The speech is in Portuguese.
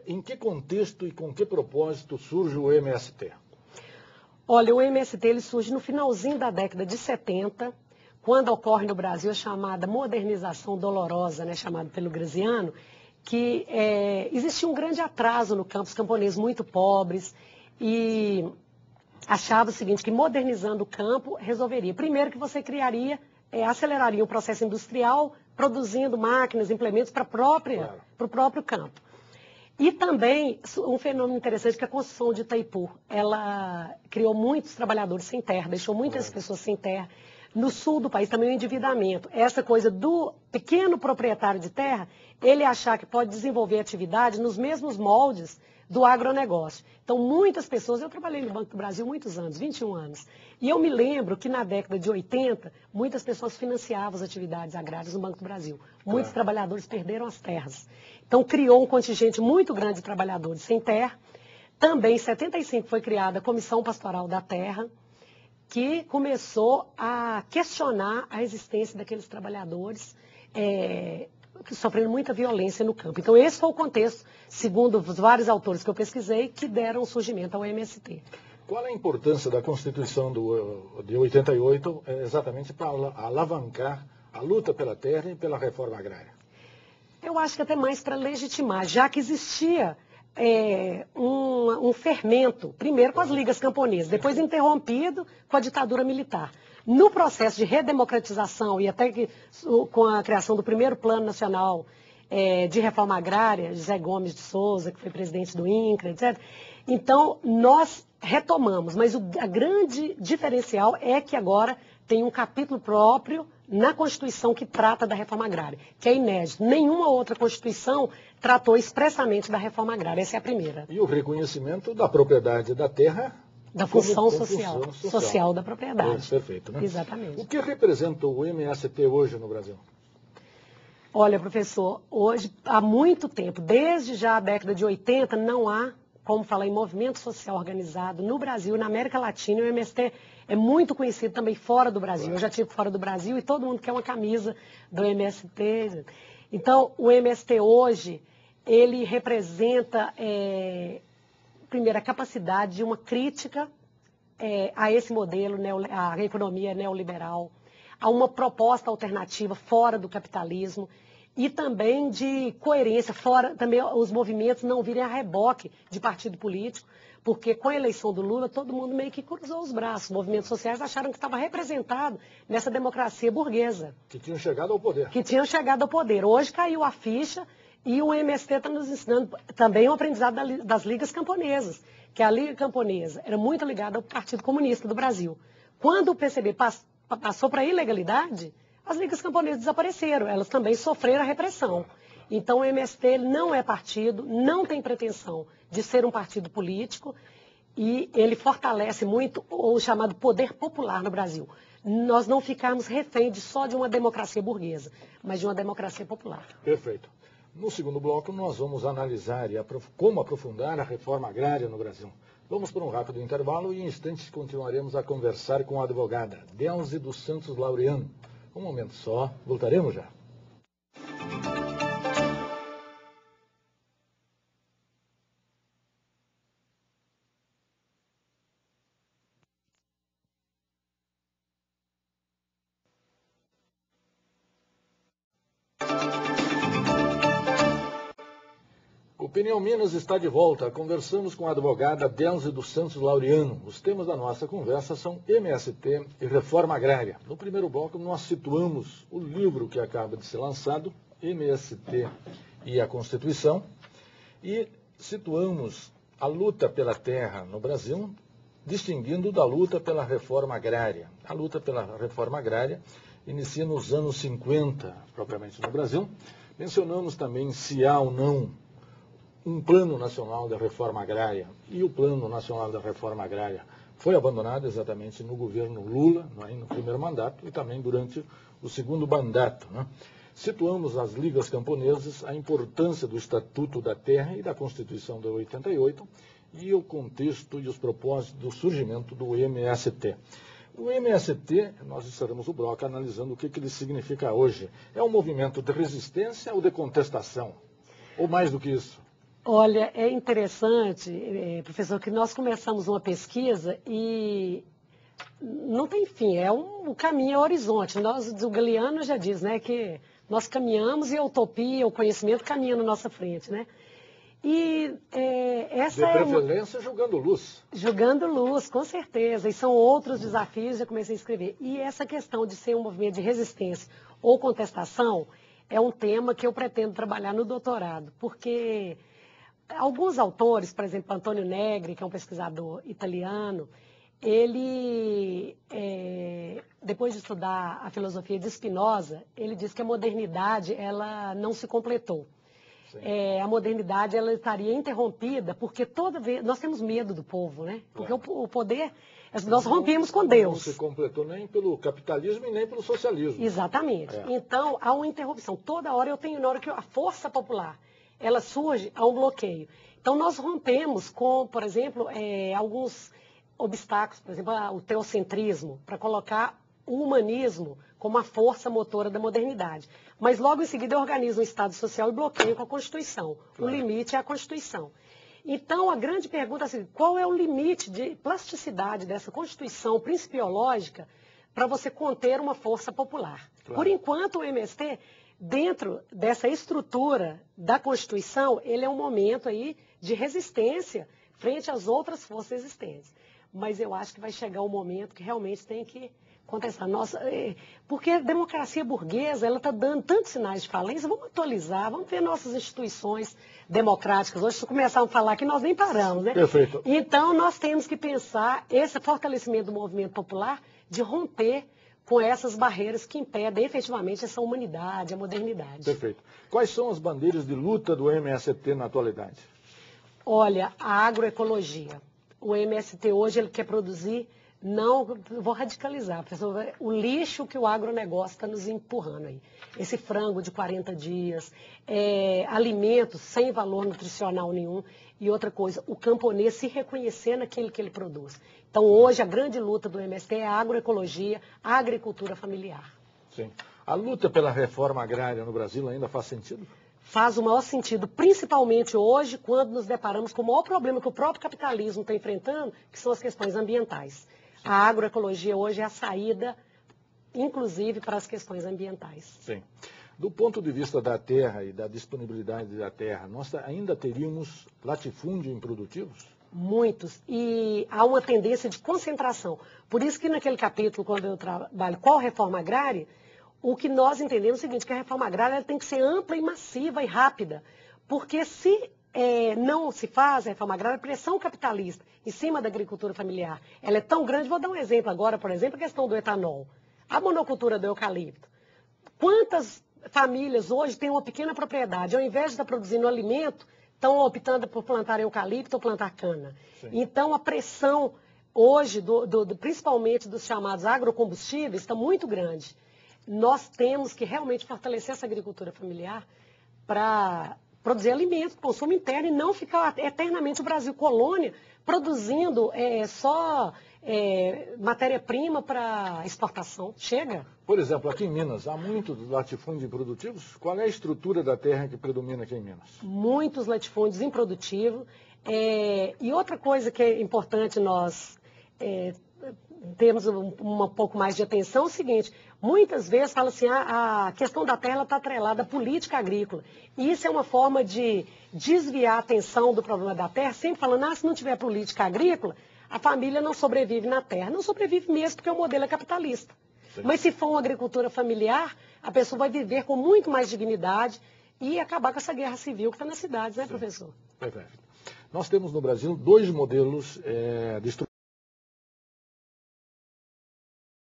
Em que contexto e com que propósito surge o MST? Olha, o MST ele surge no finalzinho da década de 70, quando ocorre no Brasil a chamada modernização dolorosa, né, chamada pelo Graziano, que existia um grande atraso no campo, os camponeses muito pobres, e achava o seguinte, que modernizando o campo resolveria. Primeiro que você aceleraria o processo industrial, produzindo máquinas, implementos para o próprio campo. E também, um fenômeno interessante que a construção de Itaipu, ela criou muitos trabalhadores sem terra, deixou muitas pessoas sem terra. No sul do país também o endividamento. Essa coisa do pequeno proprietário de terra, ele achar que pode desenvolver atividade nos mesmos moldes do agronegócio. Então, muitas pessoas, eu trabalhei no Banco do Brasil muitos anos, 21 anos, e eu me lembro que na década de 80, muitas pessoas financiavam as atividades agrárias no Banco do Brasil. Muitos trabalhadores perderam as terras. Então, criou um contingente muito grande de trabalhadores sem terra. Também, em 75, foi criada a Comissão Pastoral da Terra, que começou a questionar a existência daqueles trabalhadores sofrendo muita violência no campo. Então, esse foi o contexto, segundo os vários autores que eu pesquisei, que deram surgimento ao MST. Qual a importância da Constituição de 88 exatamente para alavancar a luta pela terra e pela reforma agrária? Eu acho que até mais para legitimar, já que existia um fermento, primeiro com as ligas camponesas, depois interrompido com a ditadura militar. No processo de redemocratização e até com a criação do primeiro Plano Nacional de Reforma Agrária, José Gomes de Souza, que foi presidente do INCRA, etc. Então, nós retomamos, mas a grande diferencial é que agora tem um capítulo próprio na Constituição que trata da reforma agrária, que é inédito. Nenhuma outra Constituição tratou expressamente da reforma agrária, essa é a primeira. E o reconhecimento da propriedade da terra... Da função social da propriedade. Perfeito, né? Exatamente. O que representa o MST hoje no Brasil? Olha, professor, hoje, há muito tempo, desde já a década de 80, não há, como falar em movimento social organizado no Brasil, na América Latina, o MST é muito conhecido também fora do Brasil. Eu já estive fora do Brasil e todo mundo quer uma camisa do MST. Então, o MST hoje, ele representa... primeiro, a capacidade de uma crítica a esse modelo, a economia neoliberal, a uma proposta alternativa fora do capitalismo e também de coerência, fora também os movimentos não virem a reboque de partido político, porque com a eleição do Lula todo mundo meio que cruzou os braços. Os movimentos sociais acharam que estava representado nessa democracia burguesa. Que tinham chegado ao poder. Que tinham chegado ao poder. Hoje caiu a ficha. E o MST está nos ensinando também o aprendizado das ligas camponesas, que a Liga Camponesa era muito ligada ao Partido Comunista do Brasil. Quando o PCB passou para a ilegalidade, as ligas camponesas desapareceram, elas também sofreram a repressão. Então o MST não é partido, não tem pretensão de ser um partido político e ele fortalece muito o chamado poder popular no Brasil. Nós não ficarmos refém só de uma democracia burguesa, mas de uma democracia popular. Perfeito. No segundo bloco, nós vamos analisar como aprofundar a reforma agrária no Brasil. Vamos para um rápido intervalo e em instantes continuaremos a conversar com a advogada Delze dos Santos Laureano. Um momento só, voltaremos já. Opinião Minas está de volta. Conversamos com a advogada Delze dos Santos Laureano. Os temas da nossa conversa são MST e reforma agrária. No primeiro bloco, nós situamos o livro que acaba de ser lançado, MST e a Constituição, e situamos a luta pela terra no Brasil, distinguindo da luta pela reforma agrária. A luta pela reforma agrária inicia nos anos 50, propriamente no Brasil. Mencionamos também se há ou não um plano nacional da reforma agrária, e o plano nacional da reforma agrária foi abandonado exatamente no governo Lula, no primeiro mandato, e também durante o segundo mandato. Situamos as ligas camponesas, a importância do Estatuto da Terra e da Constituição de 88, e o contexto e os propósitos do surgimento do MST. O MST, nós estaremos o bloco analisando o que ele significa hoje. É um movimento de resistência ou de contestação? Ou mais do que isso? Olha, é interessante, professor, que nós começamos uma pesquisa e não tem fim, o caminho é o horizonte. O Galeano já diz, né, que nós caminhamos e a utopia, o conhecimento caminha na nossa frente, né? E essa de preferência jogando luz. Jogando luz, com certeza. E são outros desafios, já comecei a escrever. E essa questão de ser um movimento de resistência ou contestação é um tema que eu pretendo trabalhar no doutorado, porque alguns autores, por exemplo, Antonio Negri, que é um pesquisador italiano, ele, depois de estudar a filosofia de Spinoza, ele diz que a modernidade ela não se completou. A modernidade ela estaria interrompida porque toda vez nós temos medo do povo, né? Porque o poder nós rompemos com Deus. Não se completou nem pelo capitalismo e nem pelo socialismo. Exatamente. Então há uma interrupção. Toda hora na hora que a força popular ela surge, há um bloqueio. Então nós rompemos com, por exemplo, alguns obstáculos, por exemplo, o teocentrismo, para colocar o humanismo como a força motora da modernidade. Mas logo em seguida eu organizo um Estado social e bloqueio com a Constituição. Claro. O limite é a Constituição. Então a grande pergunta é assim, qual é o limite de plasticidade dessa Constituição principiológica para você conter uma força popular? Claro. Por enquanto o MST, dentro dessa estrutura da Constituição, ele é um momento aí de resistência frente às outras forças existentes. Mas eu acho que vai chegar um momento que realmente tem que contestar. Porque a democracia burguesa ela está dando tantos sinais de falência, vamos atualizar, vamos ver nossas instituições democráticas. Hoje, se começarmos a falar aqui, nós nem paramos, né? Perfeito. Então, nós temos que pensar esse fortalecimento do movimento popular de romper com essas barreiras que impedem efetivamente essa humanidade, a modernidade. Perfeito. Quais são as bandeiras de luta do MST na atualidade? Olha, a agroecologia. O MST hoje ele quer produzir, vou radicalizar, professor, o lixo que o agronegócio está nos empurrando aí. Esse frango de 40 dias, alimentos sem valor nutricional nenhum. E outra coisa, o camponês se reconhecer naquilo que ele produz. Então hoje a grande luta do MST é a agroecologia, a agricultura familiar. Sim. A luta pela reforma agrária no Brasil ainda faz sentido? Faz o maior sentido, principalmente hoje, quando nos deparamos com o maior problema que o próprio capitalismo está enfrentando, que são as questões ambientais. A agroecologia hoje é a saída, inclusive, para as questões ambientais. Sim. Do ponto de vista da terra e da disponibilidade da terra, nós ainda teríamos latifúndios improdutivos? Muitos. E há uma tendência de concentração. Por isso que naquele capítulo, quando eu trabalho qual reforma agrária, o que nós entendemos é o seguinte, que a reforma agrária ela tem que ser ampla e massiva e rápida. Porque se não se faz a reforma agrária, a pressão capitalista em cima da agricultura familiar, ela é tão grande. Vou dar um exemplo agora, por exemplo, a questão do etanol. A monocultura do eucalipto. Quantas famílias hoje têm uma pequena propriedade, ao invés de estar produzindo alimento, estão optando por plantar eucalipto ou plantar cana. Sim. Então a pressão hoje, principalmente dos chamados agrocombustíveis, está muito grande. Nós temos que realmente fortalecer essa agricultura familiar para produzir alimentos, consumo interno, e não ficar eternamente o Brasil colônia produzindo só matéria-prima para exportação. Chega. Por exemplo, aqui em Minas, há muitos latifúndios improdutivos? Qual é a estrutura da terra que predomina aqui em Minas? Muitos latifúndios improdutivos. E outra coisa que é importante nós temos um pouco mais de atenção é o seguinte, muitas vezes fala assim, a questão da terra está atrelada à política agrícola. E isso é uma forma de desviar a atenção do problema da terra, sempre falando, se não tiver política agrícola, a família não sobrevive na terra. Não sobrevive mesmo porque o modelo é capitalista. Sim. Mas se for uma agricultura familiar, a pessoa vai viver com muito mais dignidade e acabar com essa guerra civil que está nas cidades, né, Sim. professor? Perfeito. Nós temos no Brasil 2 modelos de estrutura